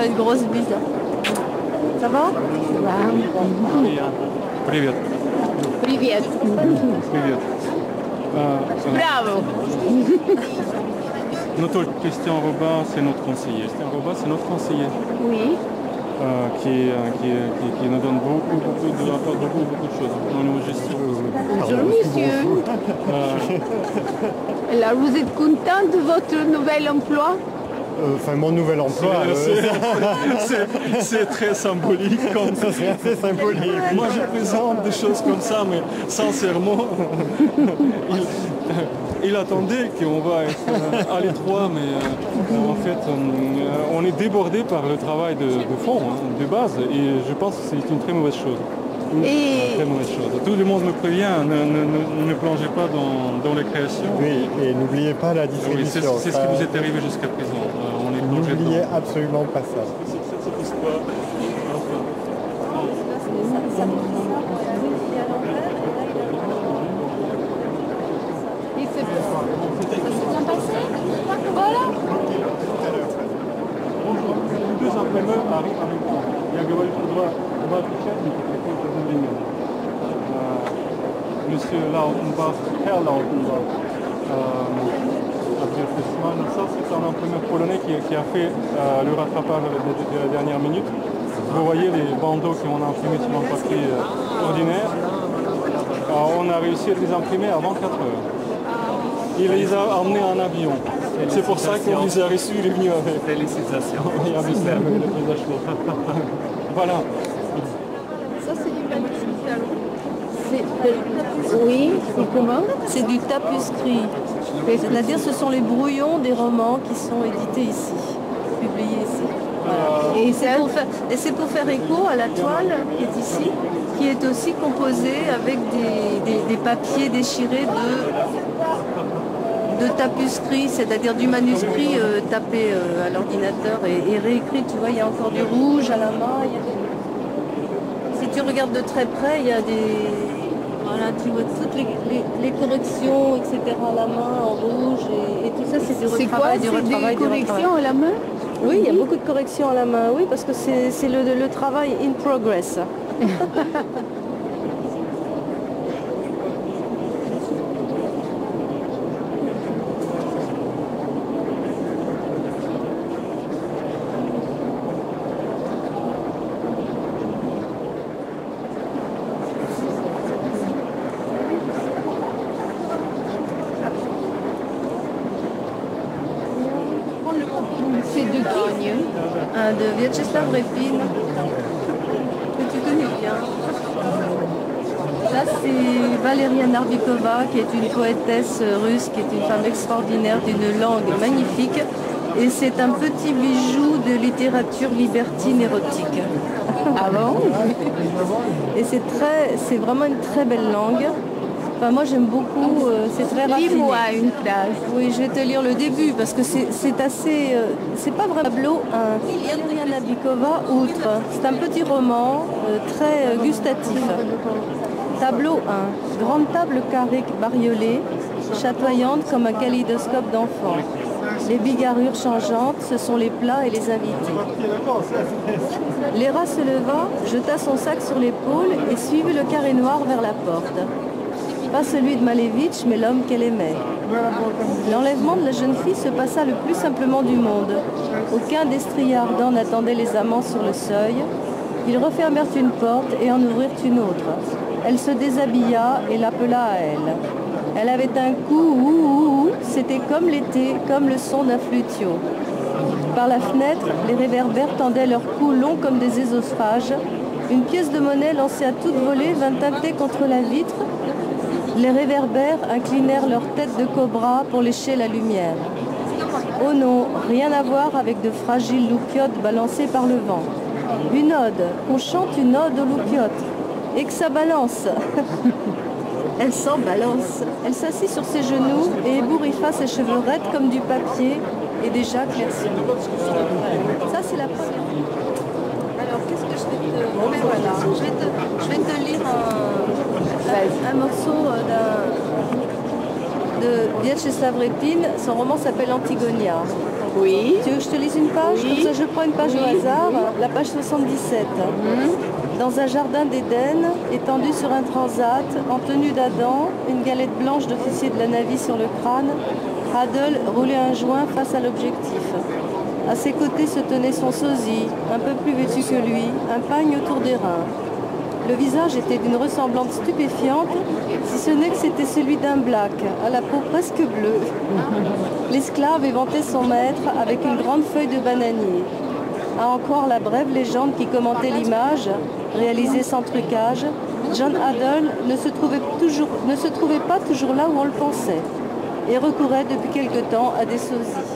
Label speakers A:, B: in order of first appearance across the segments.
A: faire une grosse bise. Ça va?
B: Привет.
C: Привет.
B: Привет.
C: Bravo.
B: Notre Christian Robin, c'est notre conseiller. Christian Robin, c'est notre conseiller
C: Oui.
B: qui nous donne apporte beaucoup de choses dans nos gestions.
C: Bonjour, monsieur. Alors, vous êtes content de votre nouvel emploi?
D: Enfin, mon nouvel emploi,
B: C'est très symbolique comme ça.
D: c'est assez symbolique.
B: Moi, je présente des choses comme ça, mais sincèrement, il attendait qu'on va être à l'étroit, mais en fait, on est débordé par le travail de fond, de base, et je pense que c'est une très mauvaise chose. Très mauvaise chose. Tout le monde me prévient, ne plongez pas dans les créations.
D: Oui, et n'oubliez pas la
B: Oui,
D: distribution.
B: c'est ce qui vous est arrivé jusqu'à présent. On est plongé
D: N'oubliez
B: dedans.
D: absolument pas ça.
B: Cette histoire.
C: Et ça s'est bien passé? Voilà.
B: Bonjour. Les deux imprimeurs arrivent en même temps. Я говорю, что два печатника приходят одновременно. Monsieur Lautenbach, Herr Lautenbach, ça c'est un imprimeur polonais qui a fait le rattrapage de la dernière minute. Vous voyez les bandeaux qu'on a imprimés sur un papier ordinaire. On a réussi à les imprimer avant 4 heures. Il les a emmenés en avion. C'est pour ça qu'on les a reçus, il est venu avec.
E: Félicitations.
B: Voilà.
A: Ça, c'est du manuscrit.
C: Oui, c'est comment?
A: C'est du tapuscrit. C'est-à-dire ce sont les brouillons des romans qui sont édités ici, publiés ici. Voilà. Et c'est pour faire écho à la toile qui est ici, qui est aussi composée avec des papiers déchirés de tapuscrit, c'est-à-dire du manuscrit tapé à l'ordinateur et réécrit. Tu vois, il y a encore du rouge à la main. Si tu regardes de très près, il y a des... Voilà, tu vois toutes les corrections, etc. à la main, en rouge, et tout ça, c'est du retravail,
C: C'est quoi? C'est des corrections à la main?
A: Oui, il y a beaucoup de corrections à la main, oui, parce que c'est le travail in progress.
C: C'est de qui?
A: De Vyacheslav Repin, que tu connais bien. Là, c'est Valeria Narbikova, qui est une poétesse russe, qui est une femme extraordinaire, d'une langue magnifique. Et c'est un petit bijou de littérature libertine érotique.
C: Ah bon?
A: Et c'est vraiment une très belle langue. Enfin, moi j'aime beaucoup, c'est très raffiné.
C: Lis-moi une phrase.
A: Oui, je vais te lire le début parce que c'est assez... c'est pas vraiment tableau 1. Valeria Narbikova, Outre. C'est un petit roman très gustatif. Tableau 1. Grande table carrée bariolée, chatoyante comme un kaléidoscope d'enfant. Les bigarrures changeantes, ce sont les plats et les invités. Léra se leva, jeta son sac sur l'épaule et suivit le carré noir vers la porte. Pas celui de Malevitch, mais l'homme qu'elle aimait. L'enlèvement de la jeune fille se passa le plus simplement du monde. Aucun destrier ardent n'attendait les amants sur le seuil. Ils refermèrent une porte et en ouvrirent une autre. Elle se déshabilla et l'appela à elle. Elle avait un cou, c'était comme l'été, comme le son d'un flutio. Par la fenêtre, les réverbères tendaient leurs cous longs comme des ésophages. Une pièce de monnaie lancée à toute volée vint tâter contre la vitre. Les réverbères inclinèrent leur tête de cobra pour lécher la lumière. Oh non, rien à voir avec de fragiles loupiotes balancées par le vent. Une ode, on chante une ode aux loupiotes. Et que ça balance. Elle s'en balance. Elle s'assit sur ses genoux et ébouriffa ses cheveux raides comme du papier et déjà claircis. Ça, c'est la première. Alors, qu'est-ce que je vais te... Mais voilà, je vais te lire un morceau de Vyacheslav Repin. Son roman s'appelle Antigonia.
C: Oui.
A: Tu veux que je te lise une page?
C: Oui.
A: Comme ça, je prends une page au
C: Oui.
A: hasard. La page 77. Dans un jardin d'Éden, étendu sur un transat, en tenue d'Adam, une galette blanche d'officier de la navie sur le crâne, Adol roulait un joint face à l'objectif. À ses côtés se tenait son sosie, un peu plus vêtu que lui, un pagne autour des reins. Le visage était d'une ressemblance stupéfiante, si ce n'est que c'était celui d'un black, à la peau presque bleue. L'esclave éventait son maître avec une grande feuille de bananier. À en croire la brève légende qui commentait l'image, réalisée sans trucage, John Adol ne se trouvait pas toujours là où on le pensait et recourait depuis quelque temps à des sosies.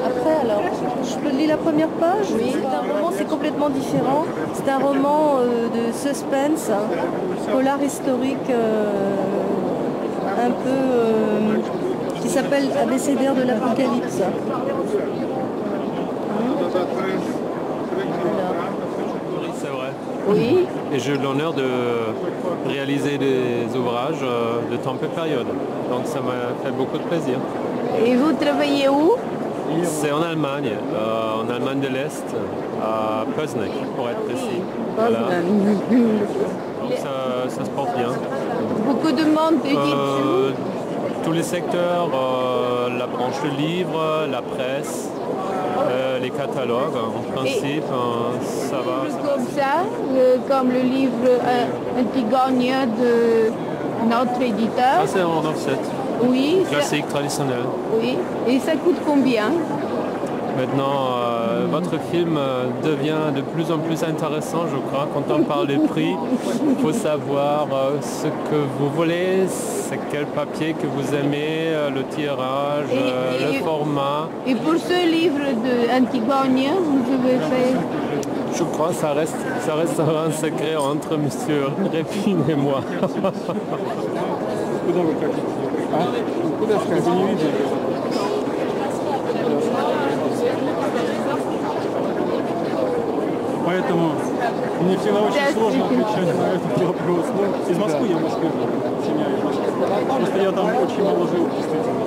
A: Après, alors, je peux lire la première page? Oui. C'est un roman, c'est complètement différent. C'est un roman de suspense, polar historique, un peu qui s'appelle Abécédaire de l'Apocalypse.
E: C'est vrai.
C: Oui.
E: Et j'ai eu l'honneur de réaliser des ouvrages de temps et période. Donc ça m'a fait beaucoup de plaisir.
C: Et vous travaillez où?
E: C'est en Allemagne de l'Est, à Pößneck pour être précis. Voilà. Donc ça se porte bien.
C: Beaucoup de monde édite.
E: Tous les secteurs, la branche livre, la presse, les catalogues, en principe, ça va.
C: Comme ça, comme le livre Antigone de notre éditeur.
E: Ah, c'est en offset,
C: Oui.
E: classique, traditionnel.
C: Oui. Et ça coûte combien?
E: Maintenant, votre film devient de plus en plus intéressant, je crois. Quand on parle des prix, il faut savoir ce que vous voulez, c'est quel papier que vous aimez, le tirage, le format.
C: Et pour ce livre de Antigone, vous avez fait...
E: Je crois que ça restera un secret entre monsieur Répine et moi.
B: Куда вы хотите? А? Куда сказать? Вы не видели? Поэтому мне всегда очень сложно отвечать на этот вопрос. Ну, из Москвы я в Москве, семья из Москвы. Просто я там очень мало жил, действительно.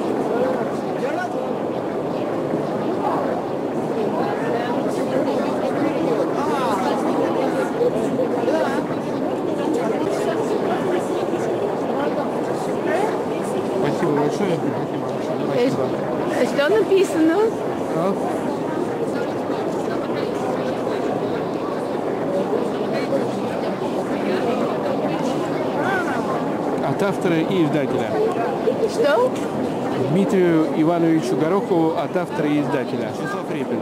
B: Спасибо большое.
C: Что написано?
F: От автора и издателя.
C: Что?
F: Дмитрию Ивановичу Горохову от автора и издателя. Числав Репин.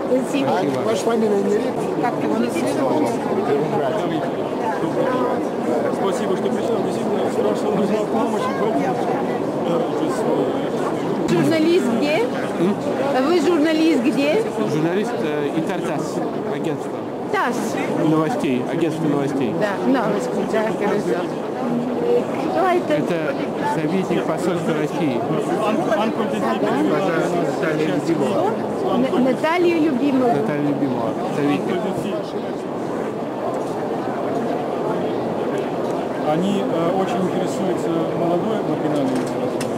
C: Спасибо.
D: Ваша фамилия не Репин?
B: Спасибо, что пришли. Действительно, спрашивал, нужна помощь.
C: Журналист где? А вы журналист где?
F: Журналист Интертас, агентство
C: ТАСС.
F: новостей, агентство новостей.
C: Да, новости, да, хорошо. Кто это?
F: Это советник посольства России.
C: Наталья Любимова.
F: Наталья Любимова, советник.
B: Они очень интересуются молодой маргинальной литературой.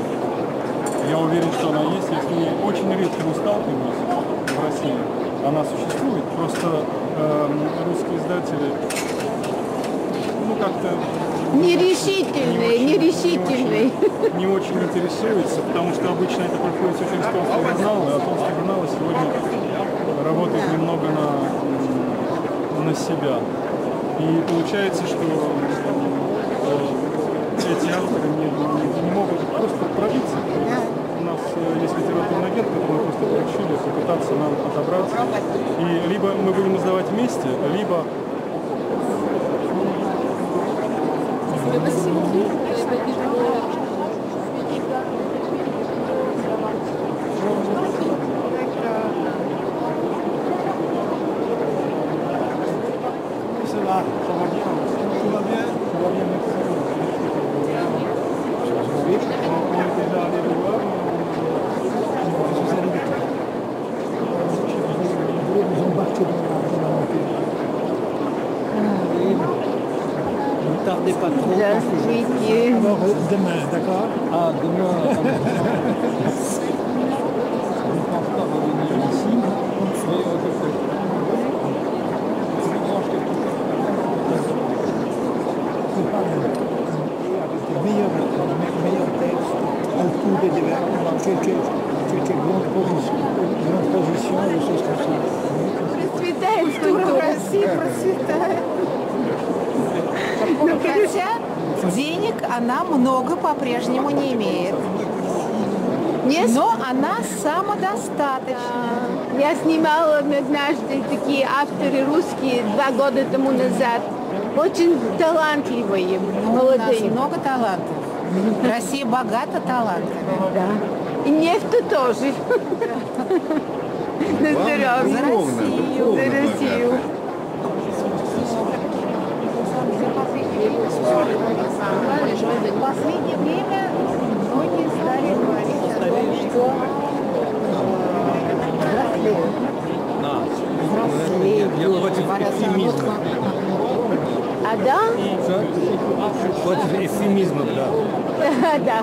B: Я уверен, что она есть. Я с ней очень редко не сталкиваюсь в России. Она существует. Просто русские издатели, ну как-то...
C: Нерешительный.
B: Не очень интересуются, потому что обычно это проходит все через толстые журналы, а толстые журналы сегодня работают немного на себя. И получается, что эти авторы не могут просто пробиться. У нас есть литературный агент, которого мы просто поручили попытаться нам отобраться. И либо мы будем издавать вместе, либо...
G: Ne tardez pas trop.
C: Здравствуйте.
G: Alors, demain, d'accord? Ah, demain.
H: Россия процветает. Хотя денег она много по-прежнему не имеет. Но она самодостаточна.
C: Я снимала однажды такие авторы русские 2 года тому назад. Очень талантливые, молодые.
H: У нас много талантов. Россия богата талантами.
C: Да. И нефть тоже. На здоровье.
H: За Россию.
C: За Россию.
H: В последнее время многие стали говорить о том, что
G: Я против эфемизма.
C: А да?
G: Против эфемизма, да.
C: Да.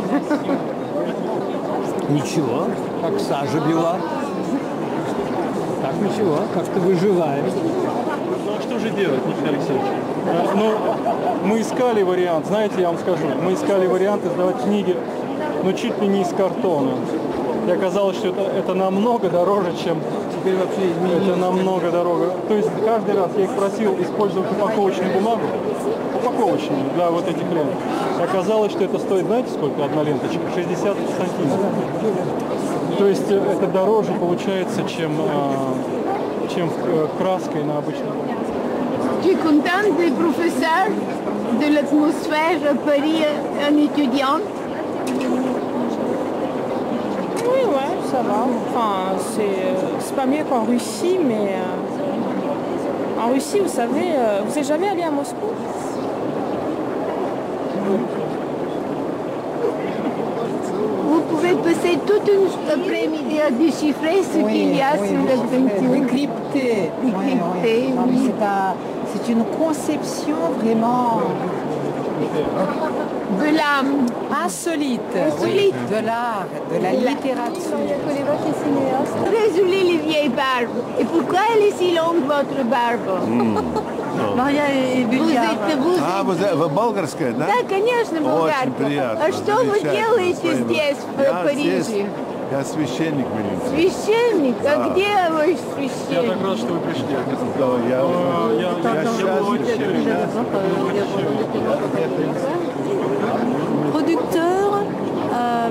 G: Ничего, как сажа бела. Так ничего, как-то выживаем.
B: Ну а что же делать, Никита Алексеевич? Ну, мы искали вариант, знаете, я вам скажу, мы искали вариант издавать книги, ну, чуть ли не из картона. И оказалось, что это намного дороже, чем...
G: Теперь вообще изменилось.
B: Это намного дорого. То есть каждый раз я их просил использовать упаковочную бумагу, упаковочную для вот этих лент. И оказалось, что это стоит, знаете, сколько одна ленточка? 60 сантиметров. То есть это дороже получается, чем краской на обычном.
C: Tu es contente des professeurs, de l'atmosphère à Paris en étudiant?
I: Oui, ouais, ça va. Enfin, c'est pas mieux qu'en Russie, mais en Russie, vous savez, vous êtes jamais allé à Moscou?
C: Vous pouvez passer toute une après-midi à déchiffrer ce qu'il y a sur la peinture.
H: Décrypter.
C: Décrypter, oui.
H: C'est une conception vraiment
C: De l'âme.
H: insolite,
C: Insolite.
H: de l'art, de la littérature.
C: Très jolie les vieilles barbes. Et pourquoi elle est si longue, votre barbe?
A: Maria est bulgare.
J: Вы болгарская, да?
C: Да, конечно, болгарка.
J: Очень приятно.
C: А что вы
J: Замечательно.
C: делаете здесь, в Париже?
J: Я священник милиции.
C: Священник? А где ваш
B: Я
C: священник?
B: так рад, что вы пришли.
J: Я счастлив.
A: Producteur,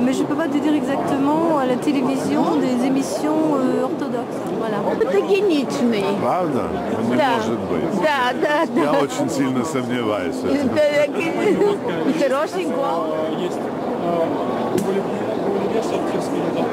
A: mais je ne peux pas te dire exactement, à la télévision, des émissions orthodoxes. Voilà.
C: Фотогеничный.
J: Правда? Не
C: Да.
J: может быть.
C: Да, да, да.
J: Я очень сильно сомневаюсь в этом.
C: Хорошенько.
B: Есть вес артистский язык.